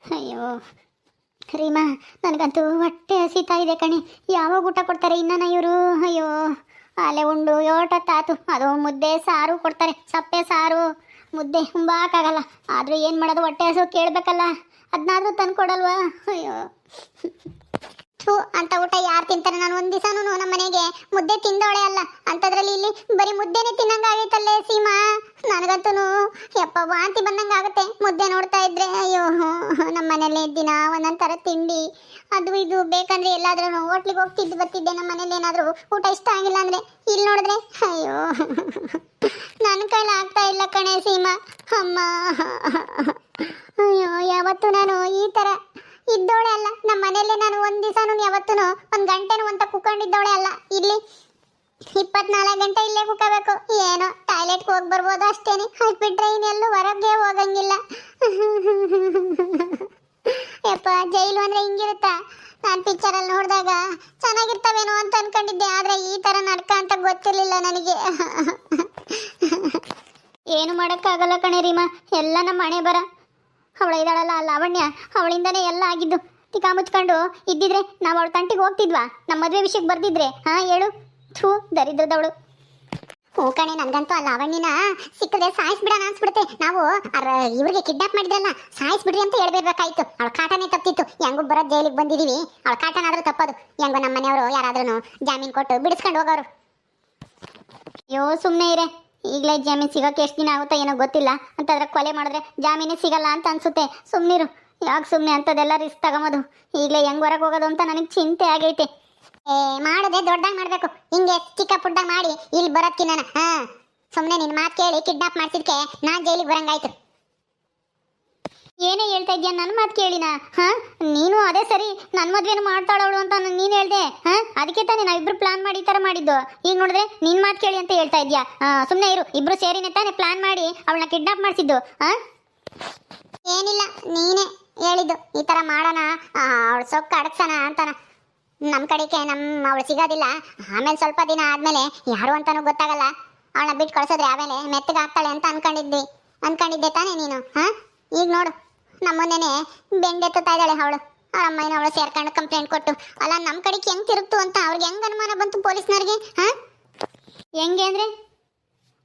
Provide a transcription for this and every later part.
ಅಯ್ಯೋ ರೀಮಾ, ನನಗಂತೂ ಹೊಟ್ಟೆ ಹಸಿತಾ ಇದೆ ಕಣೆ. ಯಾವಾಗ ಊಟ ಕೊಡ್ತಾರೆ ಇನ್ನನ ಇವರು? ಅಯ್ಯೋ, ಅಲೆ ಉಂಡು ಯೋಟತ್ತಾತು. ಅದು ಮುದ್ದೆ ಸಾರು ಕೊಡ್ತಾರೆ, ಸಪ್ಪೆ ಸಾರು ಮುದ್ದೆ ಉಂಬಾಕಾಗಲ್ಲ. ಆದರೂ ಏನು ಮಾಡೋದು, ಹೊಟ್ಟೆ ಹಸು ಕೇಳಬೇಕಲ್ಲ, ಅದನ್ನಾದ್ರೂ ತಂದು ಕೊಡಲ್ವಾ? ಅಯ್ಯೋ ಥೂ, ಅಂತ ಊಟ ಯಾರು ತಿಂತಾರೆ? ನಾನು ಒಂದು ದಿವಸನೂ ನಮ್ಮ ಮನೆಗೆ ಮುದ್ದೆ ತಿಂದವಳೆ ಅಲ್ಲ, ಅಂಥದ್ರಲ್ಲಿ ಇಲ್ಲಿ ಬರೀ ಮುದ್ದೆನೇ ತಿನ್ನಂಗಾಗೈತಲ್ಲೇ ಸೀಮಾ. ನನಗಂತೂ ಯಪ್ಪ ವಾಂತಿ ಬಂದಂಗಾಗುತ್ತೆ ಮುದ್ದೆ ನೋಡ್ತಾ ಇದ್ರೆ. ಅಯ್ಯೋ, ನಮ್ಮ ಮನೇಲಿ ದಿನ ಒಂದೊಂದು ಥರ ತಿಂಡಿ ಅದು ಇದು ಬೇಕಂದ್ರೆ ಎಲ್ಲಾದ್ರೂ ಹೋಟ್ಲಿಗೆ ಹೋಗ್ತಿದ್ದು ಬರ್ತಿದ್ದೆ. ನಮ್ಮ ಮನೇಲಿ ಏನಾದರೂ ಊಟ ಇಷ್ಟ ಆಗಿಲ್ಲ ಅಂದರೆ ಇಲ್ಲಿ ನೋಡಿದ್ರೆ ಅಯ್ಯೋ ನನ್ನ ಕೈಲಿ ಆಗ್ತಾ ಇಲ್ಲ ಕಣೆ ಸೀಮಾ. ಅಮ್ಮ, ಅಯ್ಯೋ, ಯಾವತ್ತೂ ನಾನು ಈ ಥರ ಇದ್ದವಳೆ ಅಲ್ಲ. ನಮ್ಮ ಮನೇಲಿ ನಾನು ಒಂದು ದಿವಸನೂ ಯಾವತ್ತೂ ಒಂದು ಗಂಟೆನೂ ಅಂತ ಕುತ್ಕೊಂಡಿದ್ದವಳೆ ಅಲ್ಲ. ಇಲ್ಲಿ 24 ಗಂಟೆ ಇಲ್ಲೇ ಕುಕ್ಕಬೇಕು. ಏನೋ ಟಾಯ್ಲೆಟ್ಗೆ ಹೋಗಿ ಬರ್ಬೋದು ಅಷ್ಟೇನೆ, ಅದು ಬಿಟ್ರೆ ಇನ್ನೆಲ್ಲೂ ಹೊರಗೆ ಹೋಗಂಗಿಲ್ಲ. ಯಪ್ಪ, ಜೈಲು ಅಂದರೆ ಹಿಂಗಿರುತ್ತಾ? ನಾನು ಪಿಕ್ಚರಲ್ಲಿ ನೋಡಿದಾಗ ಚೆನ್ನಾಗಿರ್ತವೇನೋ ಅಂತ ಅನ್ಕೊಂಡಿದ್ದೆ, ಆದರೆ ಈ ಥರ ನಡ್ಕ ಅಂತ ಗೊತ್ತಿರಲಿಲ್ಲ ನನಗೆ. ಏನು ಮಾಡೋಕ್ಕಾಗಲ್ಲ ಕಣೆ ರೀಮಾ, ಎಲ್ಲ ನಮ್ಮ ಹಣೆ ಬರ. ಅವಳ ಇದ್ದಾಳಲ್ಲ ಲಾವಣ್ಯ, ಅವಳಿಂದನೇ ಎಲ್ಲ ಆಗಿದ್ದು. ತಿಕಾ ಮುಚ್ಕೊಂಡು ಇದ್ದಿದ್ರೆ ನಾವು ಅವಳ ತಂಟಿಗೆ ಹೋಗ್ತಿದ್ವಾ? ನಮ್ಮ ಮದುವೆ ವಿಷಯಕ್ಕೆ ಬರ್ದಿದ್ರೆ? ಹಾಂ ಹೇಳು. ಥೂ, ದರಿದ್ರದವಳು. ಹ್ಞೂ ಕಣೆ, ನನಗಂತೂ ಆ ಲಾವಣ್ಯನ ಸಿಕ್ಕದೆ ಸಾಯಿಸ್ಬಿಡೋಣ ಅನ್ಸ್ಬಿಡುತ್ತೆ. ನಾವು ಇವ್ರಿಗೆ ಕಿಡ್ನಾಪ್ ಮಾಡಿದ್ರಲ್ಲ, ಸಾಯಿಸ್ಬಿಡ್ರಿ ಅಂತ ಹೇಳ್ಬೇಕಾಯ್ತು. ಅವಳ ಕಾಟನೇ ತಪ್ಪಿತ್ತು. ಹೆಂಗೂ ಬರೋದು ಜೈಲಿಗೆ ಬಂದಿದ್ದೀವಿ, ಅವಳ ಕಾಟನಾದರೂ ತಪ್ಪೋದು. ಹೆಂಗೋ ನಮ್ಮ ಮನೆಯವರು ಯಾರಾದ್ರೂ ಜಾಮೀನು ಕೊಟ್ಟು ಬಿಡಿಸ್ಕೊಂಡು ಹೋಗೋರು. ಅಯ್ಯೋ ಸುಮ್ಮನೆ ಇರೇ, ಈಗಲೇ ಜಾಮೀನು ಸಿಗೋಕ್ಕೆ ಎಷ್ಟು ದಿನ ಆಗುತ್ತೋ ಏನೋ ಗೊತ್ತಿಲ್ಲ. ಅಂತಂದ್ರೆ ಕೊಲೆ ಮಾಡಿದ್ರೆ ಜಾಮೀನೇ ಸಿಗಲ್ಲ ಅಂತ ಅನ್ಸುತ್ತೆ. ಸುಮ್ಮನಿರು, ಯಾಕೆ ಸುಮ್ಮನೆ ಅಂಥದ್ದೆಲ್ಲ ರಿಸ್ಕ್ ತಗೊಂಬೋದು? ಈಗಲೇ ಹೆಂಗೆ ಹೊರಗೆ ಹೋಗೋದು ಅಂತ ನನಗೆ ಚಿಂತೆ ಆಗೈತೆ. ಮಾಡೋದೇ ದೊಡ್ಡದಾಗಿ ಮಾಡಬೇಕು, ಹಿಂಗೆ ಚಿಕ್ಕ ಪುಡ್ಡಾಗಿ ಮಾಡಿ ಇಲ್ಲಿ ಬರೋದಕ್ಕಿನ್ನ. ಹಾಂ, ಸುಮ್ಮನೆ ನಿನ್ನ ಮಾತು ಕೇಳಿ ಕಿಡ್ನಾಪ್ ಮಾಡಿಸಿದ್ಕೆ ನಾನು ಜೈಲಿಗೆ ಬರಂಗಾಯ್ತು. ಏನೇ ಹೇಳ್ತಾ ಇದೆಯಾ? ನನ್ನ ಮಾತು ಕೇಳಿನ? ಹಾಂ, ನೀನು ಅದೇ ಸರಿ, ನನ್ನ ಮದುವೆನೂ ಮಾಡ್ತಾಳವಳು ಅಂತ ನೀನು ಹೇಳ್ದೆ. ಹಾಂ, ಅದಕ್ಕೆ ತಾನೇ ನಾವಿಬ್ರು ಪ್ಲಾನ್ ಮಾಡಿ ಈ ಥರ ಮಾಡಿದ್ದು. ಈಗ ನೋಡಿದ್ರೆ ನಿನ್ನ ಮಾತು ಕೇಳಿ ಅಂತ ಹೇಳ್ತಾ ಇದೆಯಾ? ಸುಮ್ಮನೆ ಇರು, ಇಬ್ರು ಸೇರಿನೇ ತಾನೇ ಪ್ಲಾನ್ ಮಾಡಿ ಅವಳನ್ನ ಕಿಡ್ನಾಪ್ ಮಾಡಿಸಿದ್ದು. ಹಾಂ, ಏನಿಲ್ಲ, ನೀನೇ ಹೇಳಿದ್ದು ಈ ಥರ ಮಾಡೋಣ, ಅವಳು ಸೊಕ್ಕ ಅಡಗ್ಸೋಣ ಅಂತಾನ. ನಮ್ಮ ಕಡೆಗೆ ಅವಳು ಸಿಗೋದಿಲ್ಲ. ಆಮೇಲೆ ಸ್ವಲ್ಪ ದಿನ ಆದಮೇಲೆ ಯಾರು ಅಂತಲೂ ಗೊತ್ತಾಗಲ್ಲ, ಅವಳನ್ನ ಬಿಟ್ಟು ಕಳಿಸಿದ್ರೆ ಆಮೇಲೆ ಮೆತ್ತಗೆ ಆಗ್ತಾಳೆ ಅಂತ ಅನ್ಕೊಂಡಿದ್ದೆ ತಾನೇ ನೀನು? ಹಾಂ, ಈಗ ನೋಡು, ನಮ್ಮನ್ನೇನೆ ಬೆಂಡೆತ್ತುತ್ತಾ ಇದ್ದಾಳೆ ಅವಳು. ಅವ್ರ ಅಮ್ಮನ ಅವಳು ಸೇರ್ಕೊಂಡು ಕಂಪ್ಲೇಂಟ್ ಕೊಟ್ಟು. ಅಲ್ಲ, ನಮ್ಮ ಕಡೆಗೆ ಹೆಂಗೆ ತಿರುಗ್ತು ಅಂತ ಅವ್ರಿಗೆ ಹೆಂಗೆ ಅನುಮಾನ ಬಂತು ಪೊಲೀಸ್ನವ್ರಿಗೆ? ಹಾಂ, ಹೆಂಗೆ ಅಂದರೆ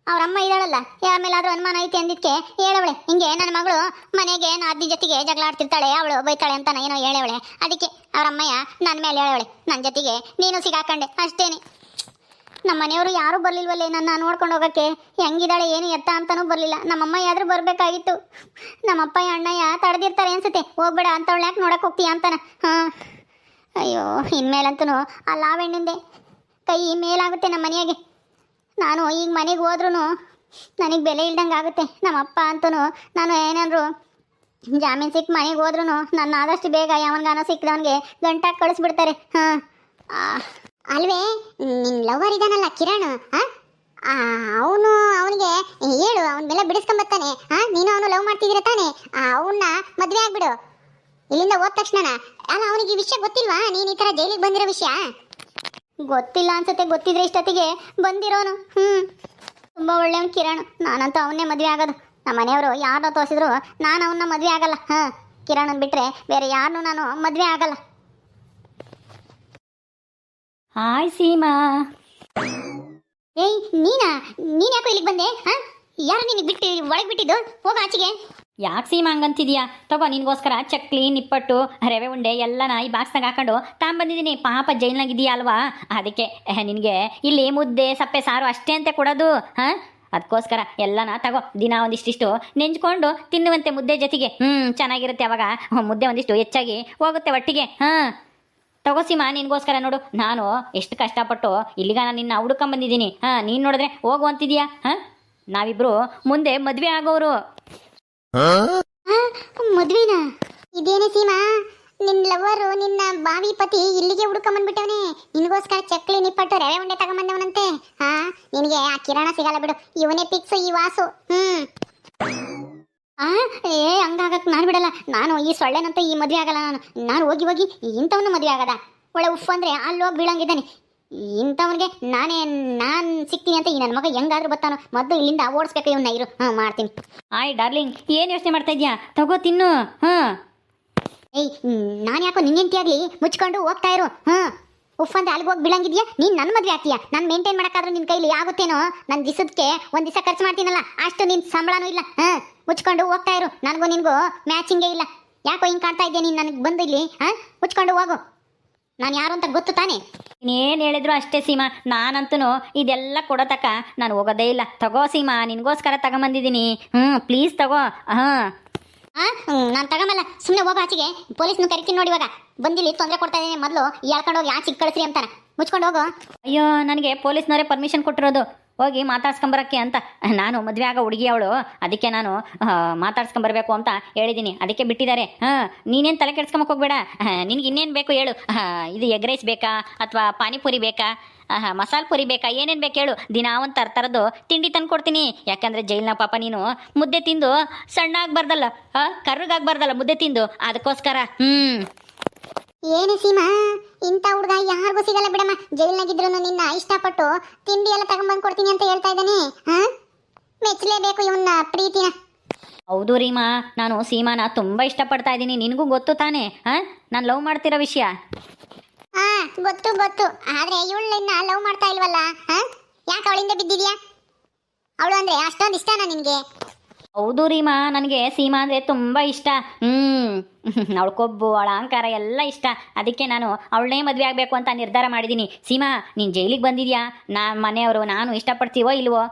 ಅವ್ರ ಅಮ್ಮ ಇದ್ದಾಳಲ್ಲ, ಯಾರ ಮೇಲಾದ್ರೂ ಅನುಮಾನ ಐತೆ ಅಂದಿದ್ದಕ್ಕೆ ಹೇಳವಳೆ. ಹಿಂಗೆ ನನ್ನ ಮಗಳು ಮನೆಗೆ ಅಜ್ಜಿ ಜೊತೆಗೆ ಜಗಳ ಆಡ್ತಿರ್ತಾಳೆ, ಅವಳು ಬೈತಾಳೆ ಅಂತ ಏನೋ ಹೇಳವಳೆ. ಅದಕ್ಕೆ ಅವ್ರ ಅಮ್ಮಯ್ಯ ನನ್ನ ಮೇಲೆ ಹೇಳವಳೆ, ನನ್ನ ಜೊತೆಗೆ ನೀನು ಸಿಗಾಕೊಂಡೆ ಅಷ್ಟೇನೆ. ನಮ್ಮ ಮನೆಯವರು ಯಾರೂ ಬರಲಿಲ್ವಲ್ಲೇ ನನ್ನ ನೋಡ್ಕೊಂಡು ಹೋಗೋಕ್ಕೆ. ಹೆಂಗಿದ್ದಾಳೆ ಏನು ಎತ್ತ ಅಂತಲೂ ಬರಲಿಲ್ಲ. ನಮ್ಮಮ್ಮ ಯಾದರೂ ಬರಬೇಕಾಗಿತ್ತು. ನಮ್ಮಪ್ಪ ಅಣ್ಣಯ್ಯ ತಡೆದಿರ್ತಾರೆ ಅನ್ಸುತ್ತೆ. ಹೋಗ್ಬೇಡ ಅಂತವಳು ಯಾಕೆ ನೋಡಕ್ಕೆ ಹೋಗ್ತೀಯ ಅಂತಾನ. ಹಾಂ, ಅಯ್ಯೋ, ಇನ್ಮೇಲಂತೂ ಆ ಲಾವಣ್ಣಿಂದೆ ಕೈ ಮೇಲಾಗುತ್ತೆ ನಮ್ಮ ಮನೆಯಾಗೆ. ನಾನು ಈಗ ಮನೆಗೆ ಹೋದ್ರೂ ನನಗೆ ಬೆಲೆ ಇಲ್ದಂಗೆ ಆಗುತ್ತೆ. ನಮ್ಮಪ್ಪ ಅಂತೂ ನಾನು ಏನಾದರೂ ಜಾಮೀನು ಸಿಕ್ಕ ಮನೆಗೆ ಹೋದ್ರೂ ನನ್ನ ಆದಷ್ಟು ಬೇಗ ಯಾವನ್ಗಾನೋ ಸಿಕ್ಕದವನಿಗೆ ಗಂಟಾಗಿ ಕಳಿಸ್ಬಿಡ್ತಾರೆ. ಹಾಂ, ಅಲ್ವೇ ನಿನ್ನ ಲವರ್ ಇದಾನಲ್ಲ ಕಿರಣ್, ಅವನಿಗೆ ಹೇಳು, ಅವನ ಮೇಲೆ ಬಿಡಿಸ್ಕೊಂಬತ್ತಾನೆ. ಹಾಂ, ನೀನು ಅವನು ಲವ್ ಮಾಡ್ತಿದ್ದೀರ ತಾನೆ, ಅವನ್ನ ಮದುವೆ ಆಗ್ಬಿಡು ಇಲ್ಲಿಂದ ಹೋದ ತಕ್ಷಣ. ಅಲ್ಲ, ಅವನಿಗೆ ಈ ವಿಷಯ ಗೊತ್ತಿಲ್ವಾ ನೀನು ಈ ಥರ ಜೈಲಿಗೆ ಬಂದಿರೋ ವಿಷಯ? ಗೊತ್ತಿಲ್ಲ ಅನ್ಸುತ್ತೆ. ಗೊತ್ತಿದ್ರೆ ಇಷ್ಟೊತ್ತಿಗೆ ಬಂದಿರೋನು. ತುಂಬ ಒಳ್ಳೆಯವನು ಕಿರಣ್. ನಾನಂತೂ ಅವನ್ನೇ ಮದುವೆ ಆಗೋದು. ನಮ್ಮ ಮನೆಯವರು ಯಾರನ್ನ ತೋರಿಸಿದ್ರು ನಾನು ಅವನ್ನ ಮದುವೆ ಆಗಲ್ಲ. ಹಾಂ, ಕಿರಣನ್ ಬಿಟ್ಟರೆ ಬೇರೆ ಯಾರನ್ನೂ ನಾನು ಮದುವೆ ಆಗಲ್ಲ. ಹಾಯ್ ಸೀಮಾ. ಏಯ್, ನೀನು ಯಾಕೋ ಇಲ್ಲಿಗೆ ಬಂದೆ? ಹಾಂ, ಯಾರು ನಿನಗೆ ಬಿಟ್ಟು ಒಳಗೆ ಬಿಟ್ಟಿದ್ದು? ಹೋಗ ಆಚೆಗೆ. ಯಾಕೆ ಸೀಮಾ ಹಂಗಂತಿದ್ಯಾ? ತಗೋ, ನಿನಗೋಸ್ಕರ ಚಕ್ಲಿ, ನಿಪ್ಪಟ್ಟು, ರವೆ ಉಂಡೆ ಎಲ್ಲನ ಈ ಬಾಕ್ಸ್ನಾಗ ಹಾಕೊಂಡು ತಾಂಬಂದಿದ್ದೀನಿ. ಪಾಪ ಜೈಲ್ನಾಗಿದೆಯಾ ಅಲ್ವಾ, ಅದಕ್ಕೆ ನಿನಗೆ ಇಲ್ಲಿ ಮುದ್ದೆ ಸಪ್ಪೆ ಸಾರು ಅಷ್ಟೇ ಅಂತ ಕೊಡೋದು. ಹಾಂ, ಅದಕ್ಕೋಸ್ಕರ ಎಲ್ಲನ ತಗೋ, ದಿನ ಒಂದಿಷ್ಟಿಷ್ಟು ನೆಂಚ್ಕೊಂಡು ತಿನ್ನುವಂತೆ ಮುದ್ದೆ ಜೊತೆಗೆ. ಚೆನ್ನಾಗಿರುತ್ತೆ. ಅವಾಗ ಮುದ್ದೆ ಒಂದಿಷ್ಟು ಹೆಚ್ಚಾಗಿ ಹೋಗುತ್ತೆ ಒಟ್ಟಿಗೆ. ಹಾಂ, ತಗೋ ಸೀಮಾ, ನಿನಗೋಸ್ಕರ ನೋಡು, ನಾನು ಎಷ್ಟು ಕಷ್ಟಪಟ್ಟು ಇಲ್ಲಿಗ ನಾನು ನಿನ್ನ ಹುಡ್ಕೊಂಬಂದಿದ್ದೀನಿ. ಹಾಂ, ನೀನು ನೋಡಿದ್ರೆ ಹೋಗು ಅಂತಿದ್ಯಾ? ಹಾಂ, ನಾವಿಬ್ಬರು ಮುಂದೆ ಮದುವೆ ಆಗೋರು. ಮದ್ವೆನಾ? ಇದೇನೇ ಸೀಮಾ, ನಿನ್ನ ಲವರು, ನಿನ್ನ ಬಾವಿ ಪತಿ ಇಲ್ಲಿಗೆ ಹುಡ್ಕೊಂಬಂದ್ಬಿಟ್ಟವನೇ. ನಿನಗೋಸ್ಕರ ಚಕ್ಲಿ, ನಿಪ್ಪಟ್ಟು, ರವೆ ಉಂಡೆ ತಗೊಂಬಂದವನಂತೆ. ಹಾಂ, ನಿನಗೆ ಆ ಕಿರಣ ಸಿಗಲ್ಲ ಬಿಡು, ಇವನೇ ಪಿಕ್ಸು ಈ ವಾಸು. ಹಂಗಾಗಕ್ಕೆ ನಾನು ಬಿಡಲ್ಲ. ನಾನು ಈ ಸೊಳ್ಳೆನಂತೂ ಈ ಮದುವೆ ಆಗಲ್ಲ. ನಾನು ಹೋಗಿ ಇಂಥವನು ಮದುವೆ ಆಗದ? ಒಳ್ಳೆ ಉಫ್ ಅಂದರೆ ಅಲ್ಲಿ ಹೋಗಿ ಬೀಳಂಗಿದ್ದಾನೆ. ಇಂಥವನಿಗೆ ನಾನು ಸಿಗ್ತೀನಿ ಅಂತ ಈ ನನ್ನ ಮಗ ಹೆಂಗಾದ್ರೂ ಬರ್ತಾನೋ. ಮೊದಲು ಇಲ್ಲಿಂದ ಓಡಿಸ್ಬೇಕು ಇವನ್ನ. ಇರು, ಮಾಡ್ತೀನಿ. ಆಯ್ ಡಾರ್ಲಿಂಗ್, ಏನು ಯೋಚನೆ ಮಾಡ್ತಾ ಇದೀಯಾ? ತಗೋ ತಿನ್ನು. ಹಾಂ, ಏಯ್ ನಾನು ಯಾಕೋ ನಿನ್ನೆಂಟಿ ಆಗ್ಲಿ ಮುಚ್ಕೊಂಡು ಹೋಗ್ತಾ ಇರು. ಉಫ್ ಅಂತ ಅಲ್ಲಿಗೆ ಹೋಗಿ ಬೀಳಂಗಿದ್ಯಾ ನೀನ್ ನನ್ನ ಮದ್ವೆ ಆಗ್ತೀಯಾ? ನಾನು ಮೇಂಟೈನ್ ಮಾಡಕ್ಕಾದ್ರೂ ನಿನ್ ಕೈಲಿ ಆಗುತ್ತೇನೋ? ನನ್ನ ದಿಸಕ್ಕೆ ಒಂದ್ ದಿವಸ ಖರ್ಚು ಮಾಡ್ತೀನಲ್ಲ ಅಷ್ಟು ನಿನ್ ಸಂಬಳನೂ ಇಲ್ಲ. ಮುಚ್ಕೊಂಡು ಹೋಗ್ತಾ ಇರು. ನನಗೂ ನಿನ್ಗೂ ಮ್ಯಾಚಿಂಗೇ ಇಲ್ಲ. ಯಾಕೋ ಹಿಂಗ್ ಕಾಣ್ತಾ ಇದ್ಯಾ ನೀನ್ ನನಗೆ ಬಂದು ಇಲ್ಲಿ? ಮುಚ್ಕೊಂಡು ಹೋಗು. ನಾನು ಯಾರು ಅಂತ ಗೊತ್ತು ತಾನೇ? ಇನ್ನೇನು ಹೇಳಿದ್ರು ಅಷ್ಟೇ ಸೀಮಾ, ನಾನಂತೂ ಇದೆಲ್ಲ ಕೊಡೋತಕ್ಕ ನಾನು ಹೋಗೋದೇ ಇಲ್ಲ. ತಗೋ ಸೀಮಾ, ನಿನಗೋಸ್ಕರ ತಗೊಂಬಂದಿದ್ದೀನಿ. ಪ್ಲೀಸ್ ತಗೋ. ನಾನು ತಗೊಂಬಲ್ಲ, ಸುಮ್ಮನೆ ಹೋಗೋ ಆಚೆಗೆ. ಪೊಲೀಸ್ನು ಕರಿತೀನಿ ನೋಡಿ ಇವಾಗ. ಬಂದಿಲ್ಲಿ ತೊಂದರೆ ಕೊಡ್ತಾ ಇದ್ದೀನಿ. ಮೊದಲು ಹೇಳ್ಕೊಂಡು ಹೋಗಿ ಆಚೆಗೆ ಕಳಿಸ್ರಿ ಅಂತಾನೆ. ಮುಚ್ಕೊಂಡು ಹೋಗು. ಅಯ್ಯೋ, ನನಗೆ ಪೊಲೀಸ್ನವರೇ ಪರ್ಮಿಷನ್ ಕೊಟ್ಟಿರೋದು ಹೋಗಿ ಮಾತಾಡ್ಸ್ಕೊಂಬರಕ್ಕೆ ಅಂತ. ನಾನು ಮದುವೆ ಆಗೋ ಹುಡುಗಿ ಅವಳು, ಅದಕ್ಕೆ ನಾನು ಮಾತಾಡ್ಸ್ಕೊಂಬರ್ಬೇಕು ಅಂತ ಹೇಳಿದ್ದೀನಿ. ಅದಕ್ಕೆ ಬಿಟ್ಟಿದ್ದಾರೆ. ನೀನೇನು ತಲೆ ಕೆಡ್ಸ್ಕೊಂಬಕ್ಕೆ ಹೋಗ್ಬೇಡ. ನಿನ್ಗೆ ಇನ್ನೇನು ಬೇಕು ಹೇಳು. ಇದು ಎಗ್ ರೈಸ್ ಬೇಕಾ ಅಥವಾ ಪಾನಿಪುರಿ ಬೇಕಾ, ಮಸಾಲೆ ಪುರಿ ಬೇಕಾ, ಏನೇನು ಬೇಕು ಹೇಳು. ದಿನ ಒಂದು ಥರದ್ದು ತಿಂಡಿ ತಂದು ಕೊಡ್ತೀನಿ. ಯಾಕಂದರೆ ಜೈಲ್ನ ಪಾಪ ನೀನು ಮುದ್ದೆ ತಿಂದು ಸಣ್ಣ ಆಗಬಾರ್ದಲ್ಲ, ಕರ್ರಗಾಗಬಾರ್ದಲ್ಲ ಮುದ್ದೆ ತಿಂದು, ಅದಕ್ಕೋಸ್ಕರ. ಏನು ಸೀಮಾ, ಇಂಥ ಹುಡುಗ ಯಾರಿಗೂ ಸಿಗಲ್ಲ ಬಿಡಮ್ಮ. ಜೈಲ್ನಾಗಿದ್ರು ನಿನ್ನ ಇಷ್ಟಪಟ್ಟು ತಿಂಡಿ ಎಲ್ಲ ತಗೊಂಡ್ಬಂದು ಕೊಡ್ತೀನಿ ಅಂತ ಹೇಳ್ತಾ ಇದ್ದಾನೆ. ಮೆಚ್ಚಲೇಬೇಕು ಇವನ್ನ ಪ್ರೀತಿನ. ಹೌದು ರೀಮಾ, ನಾನು ಸೀಮಾನ ತುಂಬ ಇಷ್ಟಪಡ್ತಾ ಇದ್ದೀನಿ. ನಿನಗೂ ಗೊತ್ತು ತಾನೇ ನಾನು ಲವ್ ಮಾಡ್ತಿರೋ ವಿಷಯ. ಗೊತ್ತು ಗೊತ್ತು. ಆದ್ರೆ ಇವಳನ್ನ ಲವ್ ಮಾಡ್ತಾ ಇಲ್ವಲ್ಲ? ಯಾಕೆ ಅವಳಿಂದ ಬಿದ್ದಿದ್ಯಾ? ಅವಳು ಅಂದ್ರೆ ಅಷ್ಟೊಂದು ಇಷ್ಟನಾ ನಿನ್ಗೆ? ಹೌದು ರೀಮಾ, ನನಗೆ ಸೀಮಾ ಅಂದರೆ ತುಂಬ ಇಷ್ಟ. ಅವಳ ಕೊಬ್ಬು, ಅವಳ ಅಹಂಕಾರ ಎಲ್ಲ ಇಷ್ಟ. ಅದಕ್ಕೆ ನಾನು ಅವಳನ್ನೇ ಮದುವೆ ಆಗಬೇಕು ಅಂತ ನಿರ್ಧಾರ ಮಾಡಿದ್ದೀನಿ. ಸೀಮಾ, ನೀನು ಜೈಲಿಗೆ ಬಂದಿದ್ಯಾ, ಮನೆಯವರು ನಾನು ಇಷ್ಟಪಡ್ತೀವೋ ಇಲ್ವೋ,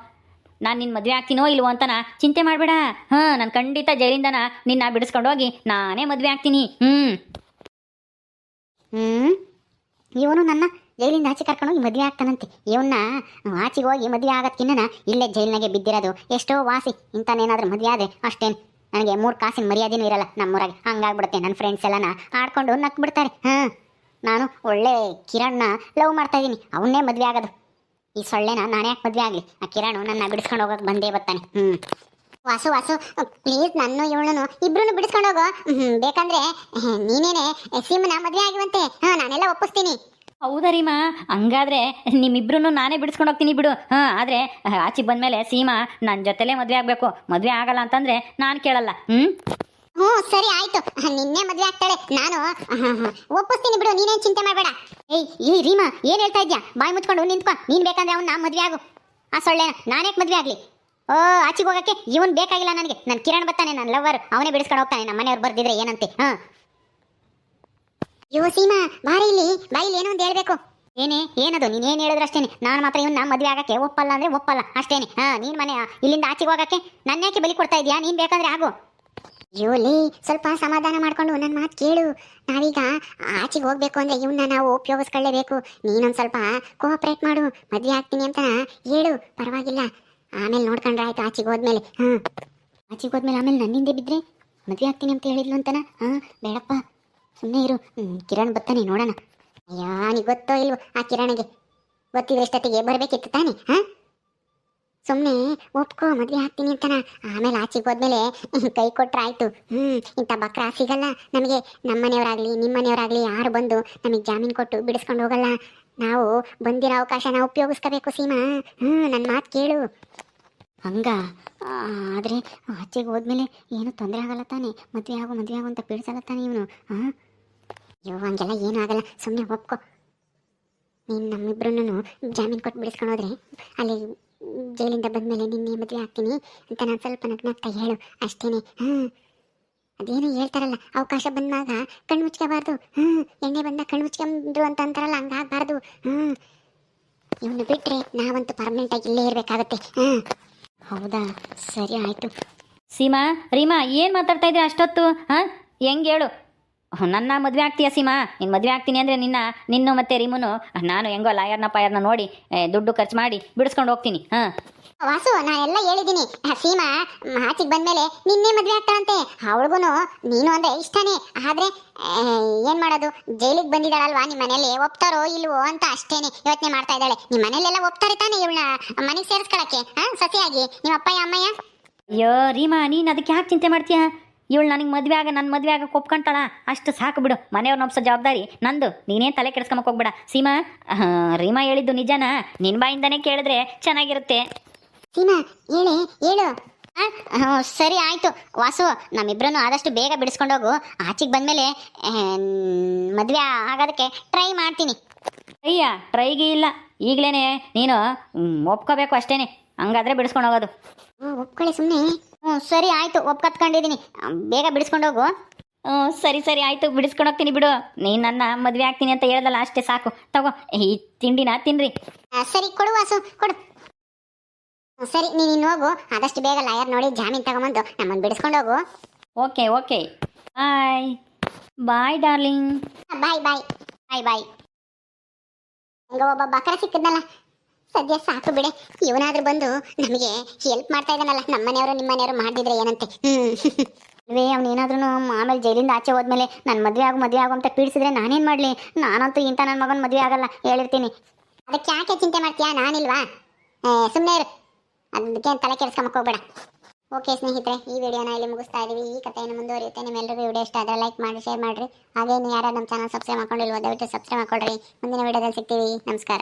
ನಾನು ನಿನ್ನ ಮದುವೆ ಆಗ್ತೀನೋ ಇಲ್ವೋ ಅಂತನ ಚಿಂತೆ ಮಾಡಬೇಡ. ನಾನು ಖಂಡಿತ ಜೈಲಿಂದನ ನಿನ್ನ ಬಿಡಿಸ್ಕೊಂಡು ಹೋಗಿ ನಾನೇ ಮದುವೆ ಆಗ್ತೀನಿ. ಇವನು ನನ್ನ ಜೈಲಿಂದ ಆಚೆ ಕರ್ಕೊಂಡು ಹೋಗಿ ಮದುವೆ ಆಗ್ತಾನಂತೆ. ಇವನ್ನ ಆಚೆಗೆ ಹೋಗಿ ಮದುವೆ ಆಗೋದ್ಕಿನ್ನ ಇಲ್ಲೇ ಜೈಲಿನಾಗೆ ಬಿದ್ದಿರೋದು ಎಷ್ಟೋ ವಾಸಿ. ಇಂಥನೇನಾದ್ರೂ ಮದುವೆ ಆದರೆ ಅಷ್ಟೇನು ನನಗೆ 3 ಕಾಸಿನ ಮರ್ಯಾದೆನೂ ಇರಲ್ಲ ನಮ್ಮೂರಾಗೆ. ಹಂಗಾಗ್ಬಿಡುತ್ತೆ. ನನ್ನ ಫ್ರೆಂಡ್ಸ್ ಎಲ್ಲನ ಆಡ್ಕೊಂಡು ನಕ್ ಬಿಡ್ತಾರೆ. ನಾನು ಒಳ್ಳೆ ಕಿರಣ್ನ ಲವ್ ಮಾಡ್ತಾ ಇದ್ದೀನಿ. ಅವನ್ನೇ ಮದುವೆ ಆಗೋದು. ಈ ಸೊಳ್ಳೆನ ನಾನೇ ಯಾಕೆ ಮದುವೆ ಆಗಲಿ? ಆ ಕಿರಣ್ ನನ್ನ ಬಿಡಿಸ್ಕೊಂಡು ಹೋಗೋಕೆ ಬಂದೇ ಬರ್ತಾನೆ. ವಾಸು ವಾಸು ಪ್ಲೀಸ್, ನನ್ನ ಇವಳನ್ನು ಇಬ್ರು ಬಿಡಿಸ್ಕೊಂಡು ಹೋಗೋ. ಬೇಕಂದ್ರೆ ನೀನೇನೆ ಸೀಮನ ಮದುವೆ ಆಗಿವಂತೆ. ನಾನೆಲ್ಲ ಒಪ್ಪಿಸ್ತೀನಿ. ಹೌದಾ ರೀಮಾ, ಹಂಗಾದ್ರೆ ನಿಮ್ಮಿಬ್ರು ನಾನೇ ಬಿಡಿಸ್ಕೊಂಡು ಹೋಗ್ತೀನಿ ಬಿಡು. ಆದರೆ ಆಚೆಗೆ ಬಂದಮೇಲೆ ಸೀಮಾ ನನ್ನ ಜೊತೆಲೇ ಮದುವೆ ಆಗಬೇಕು. ಮದುವೆ ಆಗಲ್ಲ ಅಂತಂದರೆ ನಾನು ಕೇಳಲ್ಲ. ಸರಿ ಆಯ್ತು, ನಿನ್ನೆ ಮದುವೆ ಆಗ್ತಾಳೆ. ನಾನು ಒಪ್ಪಿಸ್ತೀನಿ ಬಿಡು, ನೀನೇನು ಚಿಂತೆ ಮಾಡಬೇಡ. ಏಯ್ ರೀಮಾ, ಏನು ಹೇಳ್ತಾ ಇದ್ಯಾ? ಬಾಯಿ ಮುಚ್ಕೊಂಡು ನಿಂತ್ಕೊ. ನೀನು ಬೇಕಂದ್ರೆ ಅವ್ನು ನಾ ಮದುವೆ ಆಗು. ಆ ಸೊಳ್ಳೆ ನಾನೇಕೆ ಮದುವೆ ಆಗಲಿ? ಆಚೆಗೆ ಹೋಗಕ್ಕೆ ಇವನು ಬೇಕಾಗಿಲ್ಲ ನನಗೆ. ನನ್ನ ಕಿರಣ್ ಬರ್ತಾನೆ, ನನ್ನ ಲವ್ವರ್, ಅವನೇ ಬಿಡಿಸ್ಕೊಂಡು ಹೋಗ್ತಾನೆ. ನಮ್ಮ ಮನೆಯವ್ರು ಬರ್ದಿದ್ರೆ ಏನಂತೆ? ಅಯ್ಯೋ ಸೀಮಾ, ಬಾರಿ ಇಲ್ಲಿ, ಬಾಯಿಲಿ ಏನೋ ಒಂದು ಹೇಳ್ಬೇಕು. ಏನದು? ನೀನೇನು ಹೇಳಿದ್ರೆ ಅಷ್ಟೇನೆ. ನಾನು ಮಾತ್ರ ಇವನ್ನ ಮದುವೆ ಆಗಕ್ಕೆ ಒಪ್ಪಲ್ಲ ಅಂದ್ರೆ ಒಪ್ಪಲ್ಲ ಅಷ್ಟೇನೆ. ನೀನು ಮನೆ ಇಲ್ಲಿಂದ ಆಚೆಗೆ ಹೋಗಕ್ಕೆ ನನ್ನ ಯಾಕೆ ಬಲಿ ಕೊಡ್ತಾ ಇದೆಯಾ? ನೀನು ಬೇಕಂದ್ರೆ ಆಗು. ಯೋಲಿ, ಸ್ವಲ್ಪ ಸಮಾಧಾನ ಮಾಡ್ಕೊಂಡು ನನ್ನ ಮಾತು ಕೇಳು. ನಾವೀಗ ಆಚೆಗೆ ಹೋಗ್ಬೇಕು ಅಂದ್ರೆ ಇವನ್ನ ನಾವು ಉಪಯೋಗಿಸ್ಕೊಳ್ಳೇಬೇಕು. ನೀನೊಂದು ಸ್ವಲ್ಪ ಕೋಆಪ್ರೇಟ್ ಮಾಡು. ಮದುವೆ ಆಗ್ತೀನಿ ಅಂತ ಹೇಳು, ಪರವಾಗಿಲ್ಲ. ಆಮೇಲೆ ನೋಡ್ಕೊಂಡ್ರೆ ಆಯ್ತು. ಆಚೆಗೆ ಹೋದ್ಮೇಲೆ ಆಚೆಗೆ ಹೋದ್ಮೇಲೆ ಆಮೇಲೆ ನನ್ನಿಂದೆ ಬಿದ್ದರೆ ಮದುವೆ ಆಗ್ತೀನಿ ಅಂತ ಹೇಳಿದ್ಲು ಅಂತನ? ಬೇಡಪ್ಪ, ಸುಮ್ಮನೆ ಇರು. ಕಿರಣ್ ಬರ್ತಾನೆ, ನೋಡೋಣ. ಅಯ್ಯೋ, ನೀ ಗೊತ್ತೋ ಇಲ್ವೋ ಆ ಕಿರಣಿಗೆ? ಗೊತ್ತಿದ್ರೆ ಎಷ್ಟೊತ್ತಿಗೆ ಬರಬೇಕಿತ್ತು ತಾನೆ? ಸುಮ್ಮನೆ ಒಪ್ಕೋ, ಮದುವೆ ಆಗ್ತೀನಿ ಅಂತನ. ಆಮೇಲೆ ಆಚೆಗೆ ಹೋದ್ಮೇಲೆ ಕೈ ಕೊಟ್ರೆ ಆಯ್ತು. ಇಂಥ ಬಕ್ರ ಸಿಗಲ್ಲ ನಮಗೆ. ನಮ್ಮನೆಯವರಾಗಲಿ ನಿಮ್ಮನೆಯವರಾಗಲಿ ಯಾರು ಬಂದು ನಮಗೆ ಜಾಮೀನು ಕೊಟ್ಟು ಬಿಡಿಸ್ಕೊಂಡು ಹೋಗಲ್ಲ. ನಾವು ಬಂದಿರೋ ಅವಕಾಶನ ಉಪಯೋಗಿಸ್ಕೋಬೇಕು ಸೀಮಾ. ನನ್ನ ಮಾತು ಕೇಳು. ಹಂಗ ಆದರೆ ಆಚೆಗೆ ಹೋದ್ಮೇಲೆ ಏನು ತೊಂದರೆ ಆಗಲ್ಲ ತಾನೆ? ಮದುವೆ ಆಗು ಅಂತ ಬೀಳ್ಸಲ್ಲ ತಾನೆ ಇವನು? ಅಯ್ಯೋ, ಹಂಗೆಲ್ಲ ಏನೂ ಆಗಲ್ಲ, ಸುಮ್ಮನೆ ಒಪ್ಕೊ. ನೀನು ನಮ್ಮಿಬ್ರನ್ನೂ ಜಾಮೀನು ಕೊಟ್ಟು ಬಿಡಿಸ್ಕೊಂಡೋದ್ರೆ ಅಲ್ಲಿ ಜೈಲಿಂದ ಬಂದಮೇಲೆ ನಿನ್ನೆ ಮದುವೆ ಆಗ್ತೀನಿ ಅಂತ ನಾನು ಸ್ವಲ್ಪ ನಗ್ನಾಗ್ತಾ ಹೇಳು ಅಷ್ಟೇನೆ. ಅದೇನು ಹೇಳ್ತಾರಲ್ಲ, ಅವಕಾಶ ಬಂದಾಗ ಕಣ್ಣು ಮುಚ್ಕೋಬಾರ್ದು. ಎಣ್ಣೆ ಬಂದಾಗ ಕಣ್ಣು ಮುಚ್ಕೊಂಡ್ರು ಅಂತ ಅಂತಾರಲ್ಲ, ಹಂಗಾಗಬಾರ್ದು. ಇವನು ಬಿಟ್ಟರೆ ನಾವಂತೂ ಪರ್ಮನೆಂಟಾಗಿ ಇಲ್ಲೇ ಇರಬೇಕಾಗತ್ತೆ. ಹೌದಾ, ಸರಿ ಆಯಿತು. ಸೀಮಾ, ರೀಮಾ, ಏನು ಮಾತಾಡ್ತಾ ಇದ್ದೀಯ ಅಷ್ಟೊತ್ತು? ಹೆಂಗೆ ಹೇಳು? ನನ್ನ ಮದುವೆ ಆಗ್ತೀಯ ಸೀಮಾ? ನೀನು ಮದುವೆ ಆಗ್ತೀನಿ ಅಂದರೆ ನಿನ್ನು ಮತ್ತು ರೀಮುನು ನಾನು ಹೆಂಗೋ ಲಾಯರ್ನ ನೋಡಿ ದುಡ್ಡು ಖರ್ಚು ಮಾಡಿ ಬಿಡಿಸ್ಕೊಂಡು ಹೋಗ್ತೀನಿ. ವಾಸು, ನಾ ಎಲ್ಲ ಹೇಳಿದ್ದೀನಿ. ಸೀಮಾ ಆಚೆಗೆ ಬಂದಮೇಲೆ ನಿನ್ನೆ ಮದುವೆ ಆಗ್ತಾಳಂತೆ. ಅವಳಿಗೂ ನೀನು ಅಂದರೆ ಇಷ್ಟನೇ. ಆದರೆ ಏನು ಮಾಡೋದು, ಜೈಲಿಗೆ ಬಂದಿದ್ದಾಳಲ್ವಾ, ನಿಮ್ಮ ಮನೇಲಿ ಒಪ್ತಾರೋ ಇಲ್ವೋ ಅಂತ ಅಷ್ಟೇನೆ ಯೋಚನೆ ಮಾಡ್ತಾ ಇದ್ದಾಳೆ. ನಿಮ್ಮ ಮನೇಲೆಲ್ಲ ಒಪ್ತಾರೆ ತಾನೆ ಇವಳನ್ನ ಮನೆಗೆ ಸೇರಿಸ್ಕೊಳಕ್ಕೆ ಸಸಿಯಾಗಿ ನಿಮ್ಮ ಅಪ್ಪಯ್ಯ ಅಮ್ಮಯ್ಯ? ಅಯ್ಯೋ ರೀಮಾ, ನೀನು ಅದಕ್ಕೆ ಯಾಕೆ ಚಿಂತೆ ಮಾಡ್ತೀಯ? ಇವಳು ನನಗೆ ನನ್ನ ಮದುವೆ ಆಗಕ್ಕೆ ಒಪ್ಕೊಂತಾಳ, ಅಷ್ಟು ಸಾಕು ಬಿಡು. ಮನೆಯವ್ರನ್ನ ಒಪ್ಸೋ ಜವಾಬ್ದಾರಿ ನಂದು. ನೀನೇನು ತಲೆ ಕೆಡಿಸ್ಕೊಂಬಕ್ಕೆ ಹೋಗ್ಬೇಡ ಸೀಮಾ. ರೀಮಾ ಹೇಳಿದ್ದು ನಿಜನಾ? ನಿನ್ನ ಬಾಯಿಂದನೇ ಕೇಳಿದ್ರೆ ಚೆನ್ನಾಗಿರುತ್ತೆ. ಸೀಮಾ ಹೇಳು. ಹ್ಞೂ ಸರಿ ಆಯಿತು ವಾಸು, ನಮ್ಮಿಬ್ರನ್ನು ಆದಷ್ಟು ಬೇಗ ಬಿಡಿಸ್ಕೊಂಡೋಗು. ಆಚೆಗೆ ಬಂದಮೇಲೆ ಮದುವೆ ಆಗೋದಕ್ಕೆ ಟ್ರೈ ಮಾಡ್ತೀನಿ. ಅಯ್ಯ ಟ್ರೈಗೆ ಇಲ್ಲ, ಈಗಲೇ ನೀನು ಒಪ್ಕೋಬೇಕು ಅಷ್ಟೇನೆ, ಹಂಗಾದ್ರೆ ಬಿಡಿಸ್ಕೊಂಡು ಹೋಗೋದು. ಒಪ್ಕೊಳ್ಳಿ ಸುಮ್ಮನೆ. ಹ್ಞೂ ಸರಿ ಆಯಿತು, ಒಪ್ಕತ್ಕೊಂಡಿದ್ದೀನಿ. ಬೇಗ ಬಿಡಿಸ್ಕೊಂಡೋಗು. ಸರಿ ಸರಿ ಆಯಿತು, ಬಿಡಿಸ್ಕೊಂಡು ಹೋಗ್ತೀನಿ ಬಿಡು. ನೀನು ನನ್ನ ಮದುವೆ ಆಗ್ತೀನಿ ಅಂತ ಹೇಳ್ದಲ್ಲ, ಅಷ್ಟೇ ಸಾಕು. ತಗೋ ಈ ತಿಂಡಿನ ತಿನ್ರಿ. ಸರಿ ಕೊಡು ವಾಸು, ಕೊಡು. ಸರಿ ನೀನು ಇನ್ನು ಹೋಗು, ಆದಷ್ಟು ಬೇಗ ಲಾಯರ್ ನೋಡಿ ಜಾಮೀನು ತಗೊಂಬಂದು ನಮ್ಮನ್ನು ಬಿಡಿಸ್ಕೊಂಡೋಗು. ಓಕೆ ಓಕೆ, ಬಾಯ್ ಬಾಯ್ ಡಾರ್ಲಿಂಗ್. ಬಾಯ್ ಬಾಯ್ ಬಾಯ್ ಬಾಯ್. ಹಂಗ ಒಬ್ಬ ಬಕರ ಸಿಕ್ಕದ್ನಲ್ಲ, ಸದ್ಯ ಸಾಕು ಬಿಡೆ. ಇವನಾದ್ರೂ ಬಂದು ನಮಗೆ ಹೆಲ್ಪ್ ಮಾಡ್ತಾ ಇದ್ದಾನಲ್ಲ. ನಮ್ಮನೆಯವರು ನಿಮ್ಮನೆಯವರು ಮಾಡ್ದಿದ್ರೆ ಏನಂತೆ. ಅವನೇನಾದ್ರೂ ಆಮೇಲೆ ಜೈಲಿಂದ ಆಚೆ ಹೋದ್ಮೇಲೆ ನನ್ನ ಮದುವೆ ಆಗು ಅಂತ ಪೀಡಿಸಿದ್ರೆ ನಾನೇನು ಮಾಡಲಿ? ನಾನಂತೂ ಇಂಥ ನನ್ನ ಮಗನ ಮದುವೆ ಆಗಲ್ಲ, ಹೇಳಿರ್ತೀನಿ. ಅದಕ್ಕೆ ಯಾಕೆ ಚಿಂತೆ ಮಾಡ್ತೀಯಾ? ನಾನಿಲ್ವಾ? ಸುಮ್ಮನೆ ಇರು, ಅದಕ್ಕೆ ತಲೆ ಕೆಡಿಸ್ಕೊಂಬಕ್ಕೆ ಹೋಗ್ಬೇಡ. ಓಕೆ ಸ್ನೇಹಿತರೆ, ಈ ವಿಡಿಯೋನ ಇಲ್ಲಿ ಮುಗಿಸ್ತಾ ಇದೀವಿ. ಈ ಕಥೆಯನ್ನು ಮುಂದುವರಿಯುತ್ತೆ. ನಿಮ್ಮೆಲ್ಲರಿಗೂ ವಿಡಿಯೋ ಇಷ್ಟ ಆದರೆ ಲೈಕ್ ಮಾಡಿ, ಶೇರ್ ಮಾಡಿರಿ. ಹಾಗೆ ನೀವು ಯಾರು ನಮ್ಮ ಚಾನಲ್ ಸಬ್ಸ್ಕ್ರೈಬ್ ಮಾಡ್ಕೊಂಡಿಲ್ವೋ ದಯವಿಟ್ಟು ಸಬ್ಸ್ಕ್ರೈಬ್ ಮಾಡ್ಕೊಳ್ರಿ. ಮುಂದಿನ ವಿಡಿಯೋದಲ್ಲಿ ಸಿಗ್ತೀವಿ. ನಮಸ್ಕಾರ.